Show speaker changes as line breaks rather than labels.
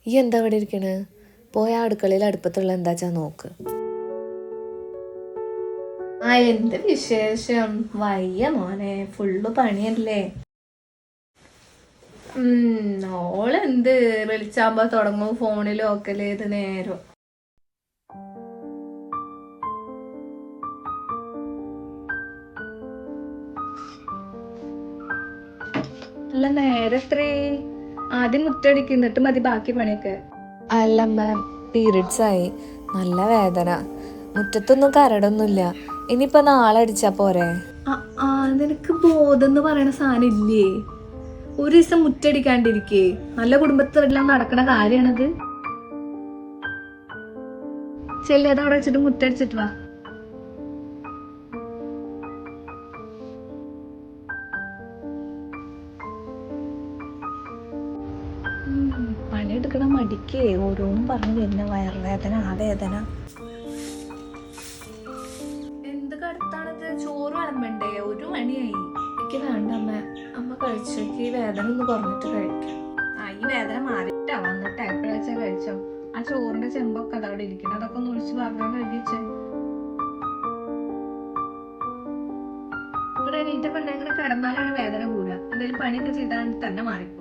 ഈ എന്താ ഇവിടെ ഇരിക്കണ്? പോയ അടുക്കളയിൽ അടുപ്പത്തുള്ള എന്താച്ചാ നോക്ക്.
എന്ത് വിശേഷം? വയ്യ മോനെ, ഫുള്ള് പണിയല്ലേ. ഓളെന്ത് വിളിച്ചാകുമ്പോ തുടങ്ങും ഫോണിൽ നോക്കല് ഏത് നേരം. അല്ല, നേരെത്രേ? ആദ്യം മുറ്റടിക്കുന്നിട്ട് മതി ബാക്കി പണിയൊക്കെ.
അല്ലമ്മ, പീരിയഡ്സ് ആയി, നല്ല വേദന, മുറ്റത്തൊന്നും കരടൊന്നുമില്ല. ഇനിയിപ്പോ നാളെ അടിച്ചാ പോരെ?
നിനക്ക് ബോധം എന്ന് പറയണ സാധനം ഇല്ലേ? ഒരു ദിവസം മുറ്റടിക്കാണ്ടിരിക്കേ? നല്ല കുടുംബത്തിലെല്ലാം നടക്കണ കാര്യമാണത്. ചെല്ലത് അവിടെ വെച്ചിട്ട് മുറ്റടിച്ചിട്ട് വാ. പണിയെടുക്കണ മടിക്കേ ഓരോന്നും പറഞ്ഞു വരുന്ന വയറുവേദന, ആ വേദന. എന്ത് കടുത്താണത്? ചോറ് വിളമ്പണ്ടേ? 1 മണിയായി. എനിക്ക് വേണ്ട അമ്മ, അമ്മ കഴിച്ചേക്ക്. ഈ വേദന ഒന്ന് കുറഞ്ഞിട്ട് കഴിക്കാം. ഈ വേദന മാറിയിട്ടാ വന്നിട്ട് എപ്പോഴാച്ചാ കഴിച്ചോ. ആ ചോറിന്റെ ചെമ്പൊക്കെ അതവിടെ ഇരിക്കണം, അതൊക്കെ ഒന്ന് ഒഴിച്ച് പാത്രം കഴിച്ചേ. ഇവിടെ എണീറ്റ പെണ്ണെ കിടന്നാലാണ് വേദന കൂടുക. എന്തെങ്കിലും പണിയൊക്കെ ചെയ്താൽ തന്നെ മാറിപ്പോ.